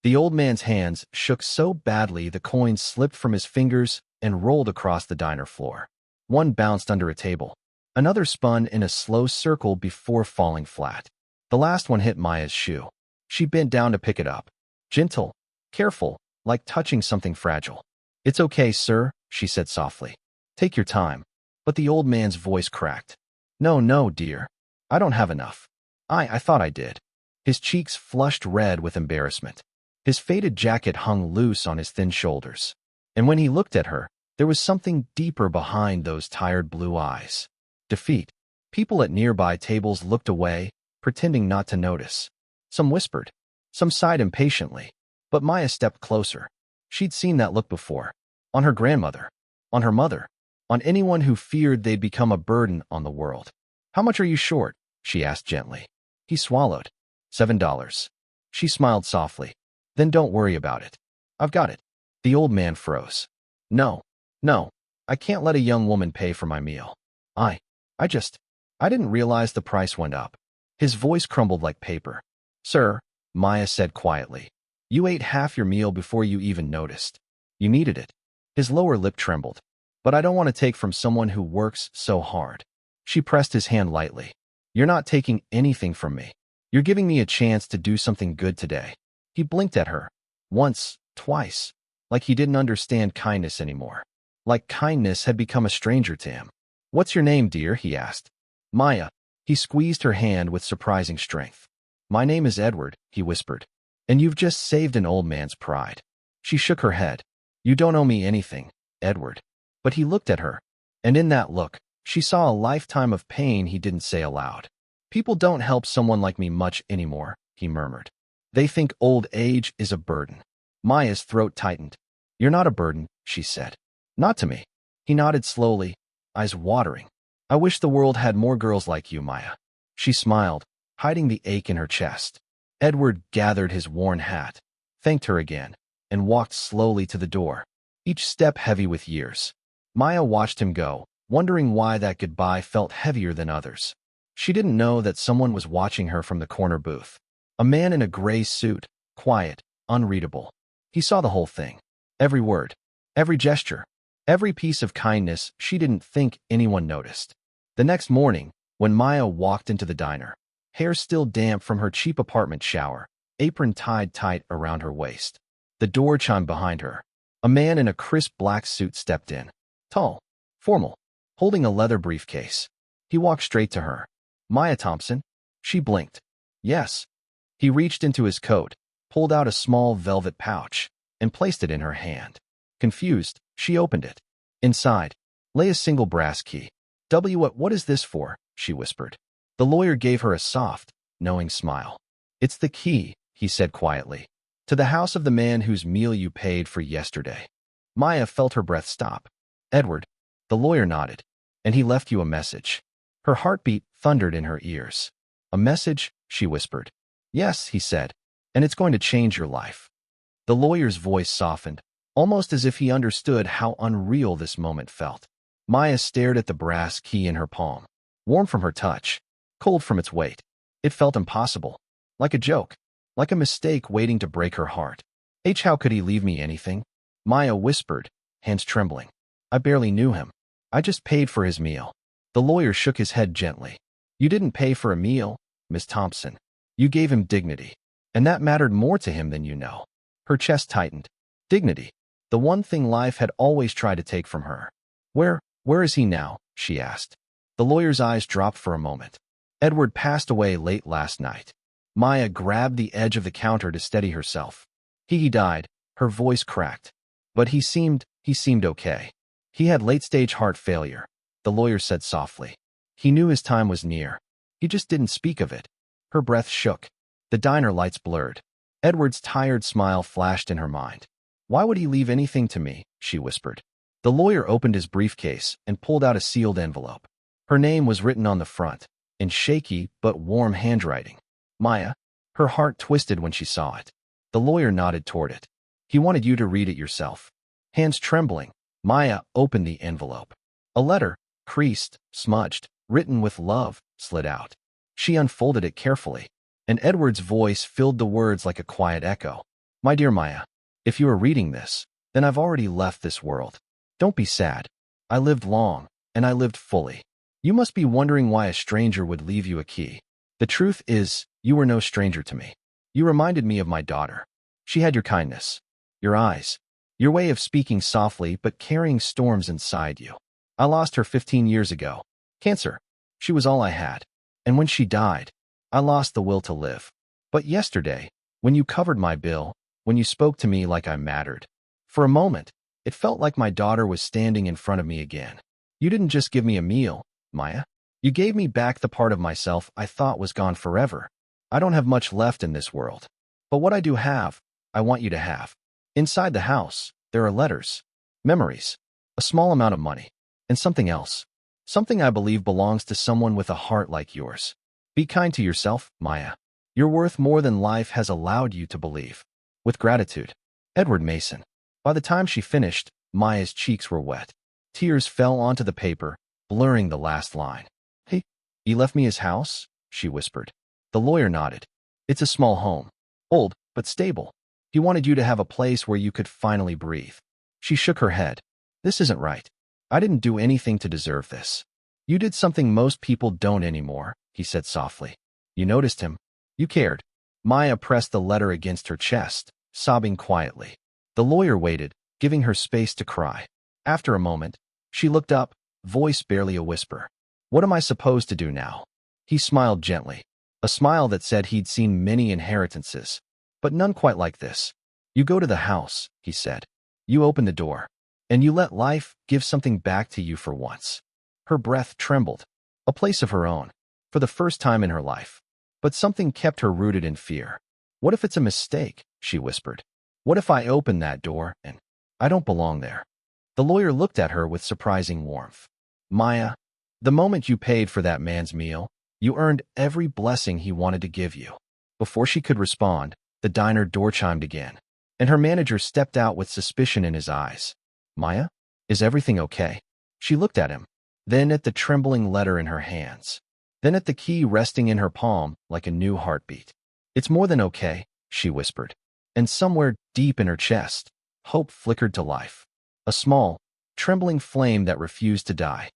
The old man's hands shook so badly the coins slipped from his fingers and rolled across the diner floor. One bounced under a table. Another spun in a slow circle before falling flat. The last one hit Maya's shoe. She bent down to pick it up. Gentle, careful, like touching something fragile. "It's okay, sir," she said softly. "Take your time." But the old man's voice cracked. "No, no, dear. I don't have enough. I thought I did." His cheeks flushed red with embarrassment. His faded jacket hung loose on his thin shoulders. And when he looked at her, there was something deeper behind those tired blue eyes. Defeat. People at nearby tables looked away, pretending not to notice. Some whispered. Some sighed impatiently. But Maya stepped closer. She'd seen that look before. On her grandmother. On her mother. On anyone who feared they'd become a burden on the world. "How much are you short?" she asked gently. He swallowed. $7. She smiled softly. "Then don't worry about it. I've got it." The old man froze. No, I can't let a young woman pay for my meal. I didn't realize the price went up." His voice crumbled like paper. "Sir," Maya said quietly, "you ate half your meal before you even noticed. You needed it." His lower lip trembled. "But I don't want to take from someone who works so hard." She pressed his hand lightly. "You're not taking anything from me. You're giving me a chance to do something good today." He blinked at her. Once, twice. Like he didn't understand kindness anymore. Like kindness had become a stranger to him. "What's your name, dear?" he asked. "Maya." He squeezed her hand with surprising strength. "My name is Edward," he whispered. "And you've just saved an old man's pride." She shook her head. "You don't owe me anything, Edward." But he looked at her. And in that look, she saw a lifetime of pain he didn't say aloud. "People don't help someone like me much anymore," he murmured. "They think old age is a burden." Maya's throat tightened. "You're not a burden," she said. "Not to me." He nodded slowly, eyes watering. "I wish the world had more girls like you, Maya." She smiled, hiding the ache in her chest. Edward gathered his worn hat, thanked her again, and walked slowly to the door, each step heavy with years. Maya watched him go, wondering why that goodbye felt heavier than others. She didn't know that someone was watching her from the corner booth. A man in a gray suit, quiet, unreadable. He saw the whole thing. Every word, every gesture, every piece of kindness she didn't think anyone noticed. The next morning, when Maya walked into the diner, hair still damp from her cheap apartment shower, apron tied tight around her waist, the door chimed behind her. A man in a crisp black suit stepped in. Tall, formal, holding a leather briefcase. He walked straight to her. "Maya Thompson?" She blinked. "Yes." He reached into his coat, pulled out a small velvet pouch, and placed it in her hand. Confused, she opened it. Inside lay a single brass key. What is this for?" she whispered. The lawyer gave her a soft, knowing smile. "It's the key," he said quietly, "to the house of the man whose meal you paid for yesterday." Maya felt her breath stop. "Edward," the lawyer nodded, "and he left you a message." Her heartbeat thundered in her ears. "A message?" she whispered. "Yes," he said, "and it's going to change your life." The lawyer's voice softened, almost as if he understood how unreal this moment felt. Maya stared at the brass key in her palm, warm from her touch, cold from its weight. It felt impossible, like a joke, like a mistake waiting to break her heart. How could he leave me anything?" Maya whispered, hands trembling. "I barely knew him. I just paid for his meal." The lawyer shook his head gently. "You didn't pay for a meal, Miss Thompson. You gave him dignity, and that mattered more to him than you know." Her chest tightened. Dignity, the one thing life had always tried to take from her. Where is he now?" she asked. The lawyer's eyes dropped for a moment. "Edward passed away late last night." Maya grabbed the edge of the counter to steady herself. He died," her voice cracked. "But he seemed okay. He had late-stage heart failure," the lawyer said softly. "He knew his time was near. He just didn't speak of it." Her breath shook. The diner lights blurred. Edward's tired smile flashed in her mind. "Why would he leave anything to me?" she whispered. The lawyer opened his briefcase and pulled out a sealed envelope. Her name was written on the front, in shaky but warm handwriting. "Maya." Her heart twisted when she saw it. The lawyer nodded toward it. "He wanted you to read it yourself." Hands trembling, Maya opened the envelope. A letter, creased, smudged, written with love, slid out. She unfolded it carefully, and Edward's voice filled the words like a quiet echo. My dear Maya, if you are reading this, then I've already left this world. Don't be sad. I lived long, and I lived fully. You must be wondering why a stranger would leave you a key. The truth is, you were no stranger to me. You reminded me of my daughter. She had your kindness, your eyes, your way of speaking softly but carrying storms inside you. I lost her 15 years ago. Cancer. She was all I had. And when she died, I lost the will to live. But yesterday, when you covered my bill, when you spoke to me like I mattered, for a moment, it felt like my daughter was standing in front of me again. You didn't just give me a meal, Maya. You gave me back the part of myself I thought was gone forever. I don't have much left in this world. But what I do have, I want you to have. Inside the house, there are letters, memories, a small amount of money, and something else. Something I believe belongs to someone with a heart like yours. Be kind to yourself, Maya. You're worth more than life has allowed you to believe. With gratitude, Edward Mason. By the time she finished, Maya's cheeks were wet. Tears fell onto the paper, blurring the last line. He left me his house? She whispered. The lawyer nodded. It's a small home. Old, but stable. He wanted you to have a place where you could finally breathe. She shook her head. This isn't right. I didn't do anything to deserve this. You did something most people don't anymore, he said softly. You noticed him. You cared. Maya pressed the letter against her chest, sobbing quietly. The lawyer waited, giving her space to cry. After a moment, she looked up, voice barely a whisper. What am I supposed to do now? He smiled gently, a smile that said he'd seen many inheritances, but none quite like this. You go to the house, he said. You open the door, and you let life give something back to you for once. Her breath trembled, a place of her own, for the first time in her life. But something kept her rooted in fear. What if it's a mistake? She whispered. What if I open that door and I don't belong there? The lawyer looked at her with surprising warmth. Maya, the moment you paid for that man's meal, you earned every blessing he wanted to give you. Before she could respond, the diner door chimed again, and her manager stepped out with suspicion in his eyes. Maya, is everything okay? She looked at him, then at the trembling letter in her hands, then at the key resting in her palm like a new heartbeat. It's more than okay, she whispered, and somewhere deep in her chest, hope flickered to life. A small, trembling flame that refused to die.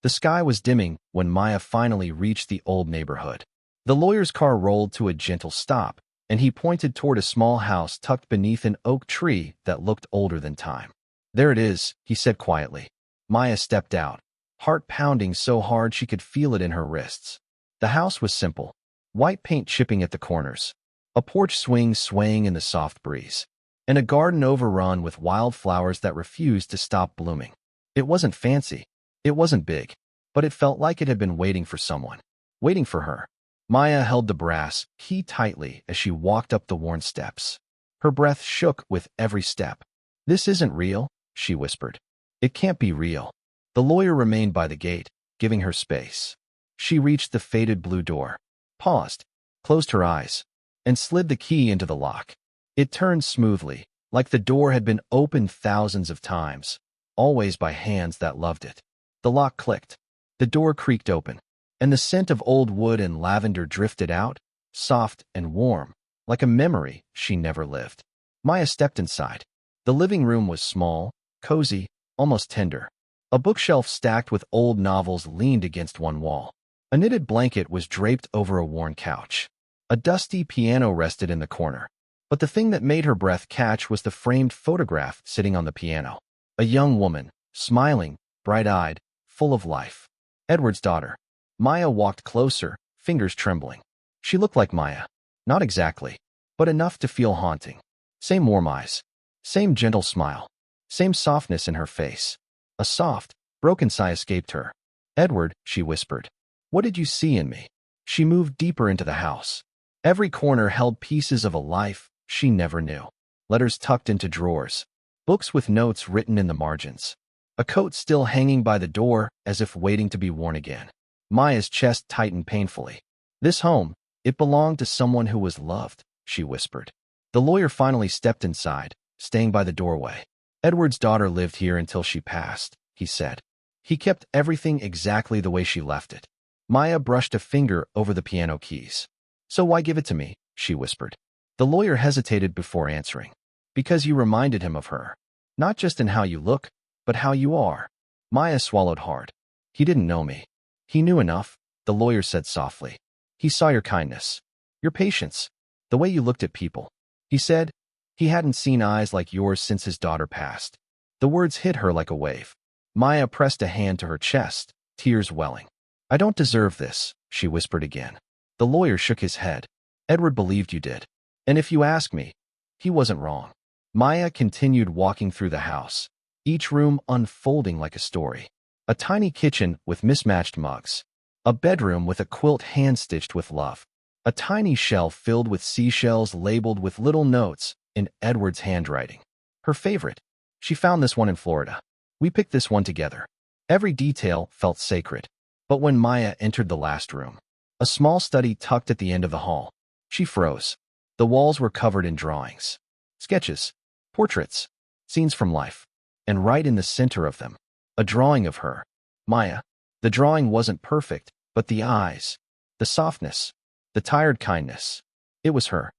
The sky was dimming when Maya finally reached the old neighborhood. The lawyer's car rolled to a gentle stop, and he pointed toward a small house tucked beneath an oak tree that looked older than time. There it is, he said quietly. Maya stepped out, heart pounding so hard she could feel it in her wrists. The house was simple, white paint chipping at the corners, a porch swing swaying in the soft breeze, and a garden overrun with wildflowers that refused to stop blooming. It wasn't fancy. It wasn't big, but it felt like it had been waiting for someone, waiting for her. Maya held the brass key tightly as she walked up the worn steps. Her breath shook with every step. This isn't real, she whispered. It can't be real. The lawyer remained by the gate, giving her space. She reached the faded blue door, paused, closed her eyes, and slid the key into the lock. It turned smoothly, like the door had been opened thousands of times, always by hands that loved it. The lock clicked. The door creaked open, and the scent of old wood and lavender drifted out, soft and warm, like a memory she never lived. Maya stepped inside. The living room was small, cozy, almost tender. A bookshelf stacked with old novels leaned against one wall. A knitted blanket was draped over a worn couch. A dusty piano rested in the corner. But the thing that made her breath catch was the framed photograph sitting on the piano. A young woman, smiling, bright-eyed, full of life. Edward's daughter. Maya walked closer, fingers trembling. She looked like Maya. Not exactly, but enough to feel haunting. Same warm eyes. Same gentle smile. Same softness in her face. A soft, broken sigh escaped her. Edward, she whispered. What did you see in me? She moved deeper into the house. Every corner held pieces of a life she never knew. Letters tucked into drawers. Books with notes written in the margins. A coat still hanging by the door as if waiting to be worn again. Maya's chest tightened painfully. This home, it belonged to someone who was loved, she whispered. The lawyer finally stepped inside, staying by the doorway. Edward's daughter lived here until she passed, he said. He kept everything exactly the way she left it. Maya brushed a finger over the piano keys. So why give it to me? She whispered. The lawyer hesitated before answering. Because you reminded him of her. Not just in how you look, but how you are. Maya swallowed hard. He didn't know me. He knew enough, the lawyer said softly. He saw your kindness. Your patience. The way you looked at people. He said. He hadn't seen eyes like yours since his daughter passed. The words hit her like a wave. Maya pressed a hand to her chest, tears welling. I don't deserve this, she whispered again. The lawyer shook his head. Edward believed you did. And if you ask me, he wasn't wrong. Maya continued walking through the house, each room unfolding like a story. A tiny kitchen with mismatched mugs. A bedroom with a quilt hand-stitched with love. A tiny shelf filled with seashells labeled with little notes in Edward's handwriting. Her favorite. She found this one in Florida. We picked this one together. Every detail felt sacred. But when Maya entered the last room, a small study tucked at the end of the hall, she froze. The walls were covered in drawings. Sketches. Portraits. Scenes from life. And right in the center of them, a drawing of her. Maya. The drawing wasn't perfect, but the eyes, the softness, the tired kindness. It was her.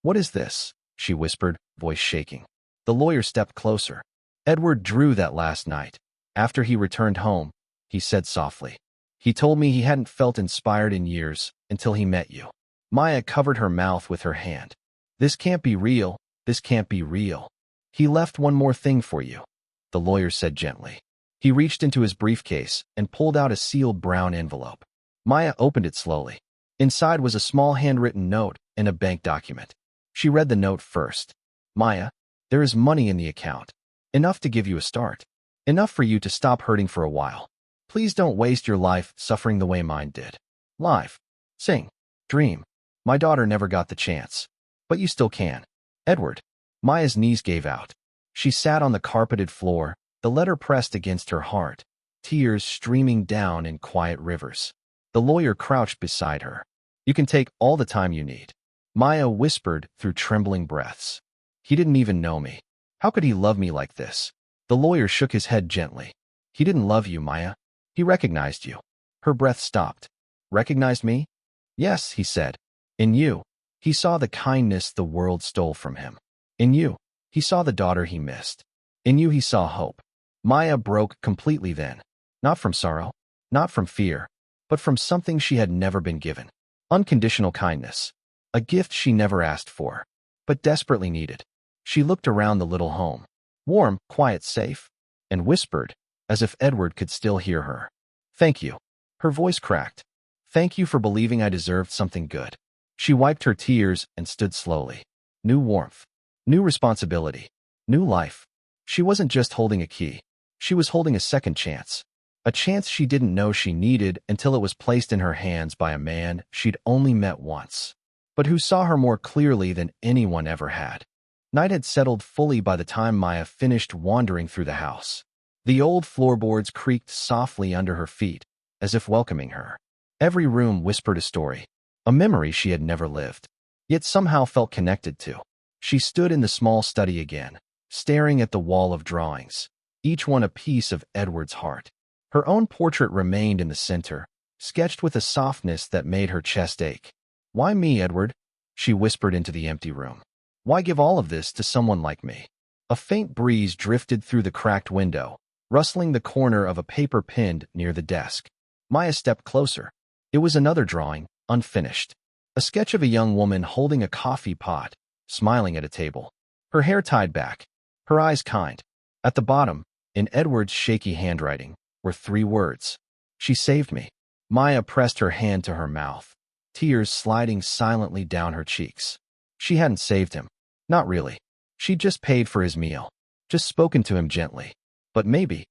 What is this? She whispered, voice shaking. The lawyer stepped closer. Edward drew that last night. After he returned home, he said softly. He told me he hadn't felt inspired in years until he met you. Maya covered her mouth with her hand. This can't be real. This can't be real. He left one more thing for you, the lawyer said gently. He reached into his briefcase and pulled out a sealed brown envelope. Maya opened it slowly. Inside was a small handwritten note and a bank document. She read the note first. Maya, there is money in the account. Enough to give you a start. Enough for you to stop hurting for a while. Please don't waste your life suffering the way mine did. Live. Sing. Dream. My daughter never got the chance. But you still can. Edward. Maya's knees gave out. She sat on the carpeted floor, the letter pressed against her heart, tears streaming down in quiet rivers. The lawyer crouched beside her. You can take all the time you need. Maya whispered through trembling breaths. He didn't even know me. How could he love me like this? The lawyer shook his head gently. He didn't love you, Maya. He recognized you. Her breath stopped. Recognized me? Yes, he said. In you. He saw the kindness the world stole from him. In you. He saw the daughter he missed. In you he saw hope. Maya broke completely then. Not from sorrow. Not from fear. But from something she had never been given. Unconditional kindness. A gift she never asked for, but desperately needed. She looked around the little home. Warm, quiet, safe. And whispered, as if Edward could still hear her. Thank you. Her voice cracked. Thank you for believing I deserved something good. She wiped her tears and stood slowly. New warmth. New responsibility. New life. She wasn't just holding a key. She was holding a second chance. A chance she didn't know she needed until it was placed in her hands by a man she'd only met once, but who saw her more clearly than anyone ever had. Night had settled fully by the time Maya finished wandering through the house. The old floorboards creaked softly under her feet, as if welcoming her. Every room whispered a story, a memory she had never lived, yet somehow felt connected to. She stood in the small study again, staring at the wall of drawings, each one a piece of Edward's heart. Her own portrait remained in the center, sketched with a softness that made her chest ache. Why me, Edward? She whispered into the empty room. Why give all of this to someone like me? A faint breeze drifted through the cracked window, rustling the corner of a paper pinned near the desk. Maya stepped closer. It was another drawing, unfinished. A sketch of a young woman holding a coffee pot, smiling at a table. Her hair tied back, her eyes kind. At the bottom, in Edward's shaky handwriting, were 3 words. She saved me. Maya pressed her hand to her mouth, tears sliding silently down her cheeks. She hadn't saved him. Not really. She'd just paid for his meal, just spoken to him gently. But maybe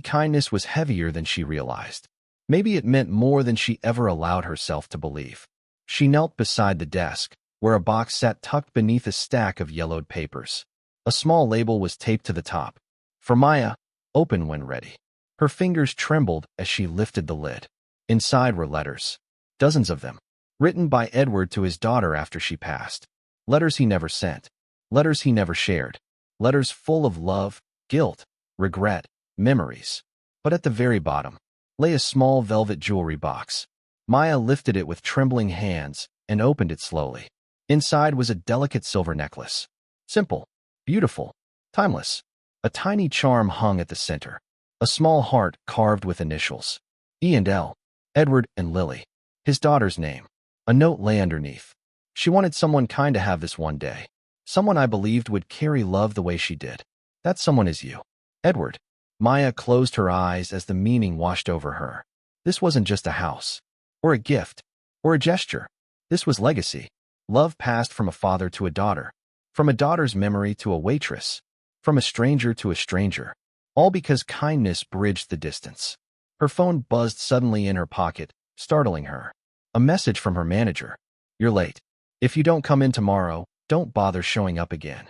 kindness was heavier than she realized. Maybe it meant more than she ever allowed herself to believe. She knelt beside the desk, where a box sat tucked beneath a stack of yellowed papers. A small label was taped to the top. For Maya, open when ready. Her fingers trembled as she lifted the lid. Inside were letters. Dozens of them. Written by Edward to his daughter after she passed. Letters he never sent. Letters he never shared. Letters full of love, guilt, regret, memories. But at the very bottom lay a small velvet jewelry box. Maya lifted it with trembling hands and opened it slowly. Inside was a delicate silver necklace. Simple, beautiful, timeless. A tiny charm hung at the center. A small heart carved with initials. E and L. Edward and Lily. His daughter's name. A note lay underneath. She wanted someone kind to have this one day. Someone I believed would carry love the way she did. That someone is you, Edward. Maya closed her eyes as the meaning washed over her. This wasn't just a house, or a gift, or a gesture. This was legacy. Love passed from a father to a daughter, from a daughter's memory to a waitress, from a stranger to a stranger, all because kindness bridged the distance. Her phone buzzed suddenly in her pocket, startling her. A message from her manager. You're late. If you don't come in tomorrow, don't bother showing up again.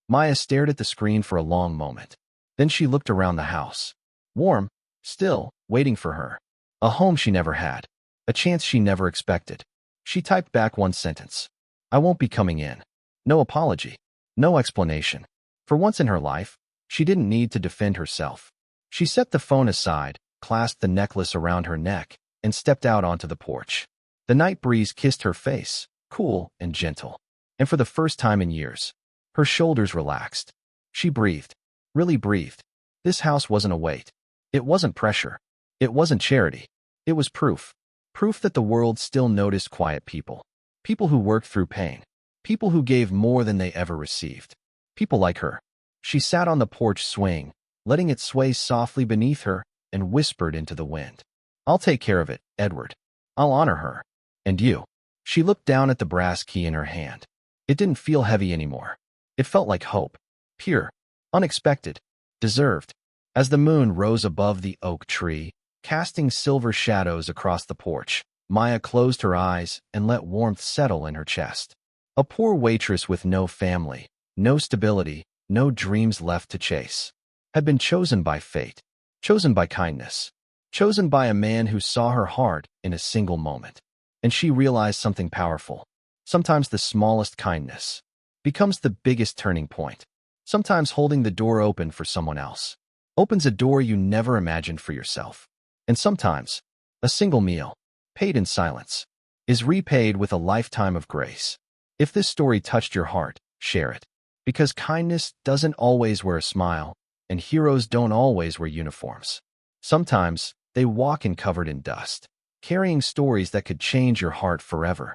Maya stared at the screen for a long moment. Then she looked around the house. Warm, still, waiting for her. A home she never had. A chance she never expected. She typed back one sentence. I won't be coming in. No apology. No explanation. For once in her life, she didn't need to defend herself. She set the phone aside, clasped the necklace around her neck, and stepped out onto the porch. The night breeze kissed her face, cool and gentle. And for the first time in years, her shoulders relaxed. She breathed. Really breathed. This house wasn't a weight. It wasn't pressure. It wasn't charity. It was proof. Proof that the world still noticed quiet people. People who worked through pain. People who gave more than they ever received. People like her. She sat on the porch swing, letting it sway softly beneath her, and whispered into the wind. I'll take care of it, Edward. I'll honor her. And you. She looked down at the brass key in her hand. It didn't feel heavy anymore. It felt like hope. Pure. Unexpected. Deserved. As the moon rose above the oak tree, casting silver shadows across the porch, Maya closed her eyes and let warmth settle in her chest. A poor waitress with no family, no stability, no dreams left to chase, had been chosen by fate, chosen by kindness, chosen by a man who saw her heart in a single moment. And she realized something powerful. Sometimes the smallest kindness becomes the biggest turning point. Sometimes holding the door open for someone else opens a door you never imagined for yourself. And sometimes a single meal, paid in silence, is repaid with a lifetime of grace. If this story touched your heart, share it. Because kindness doesn't always wear a smile, and heroes don't always wear uniforms. Sometimes they walk in covered in dust, carrying stories that could change your heart forever.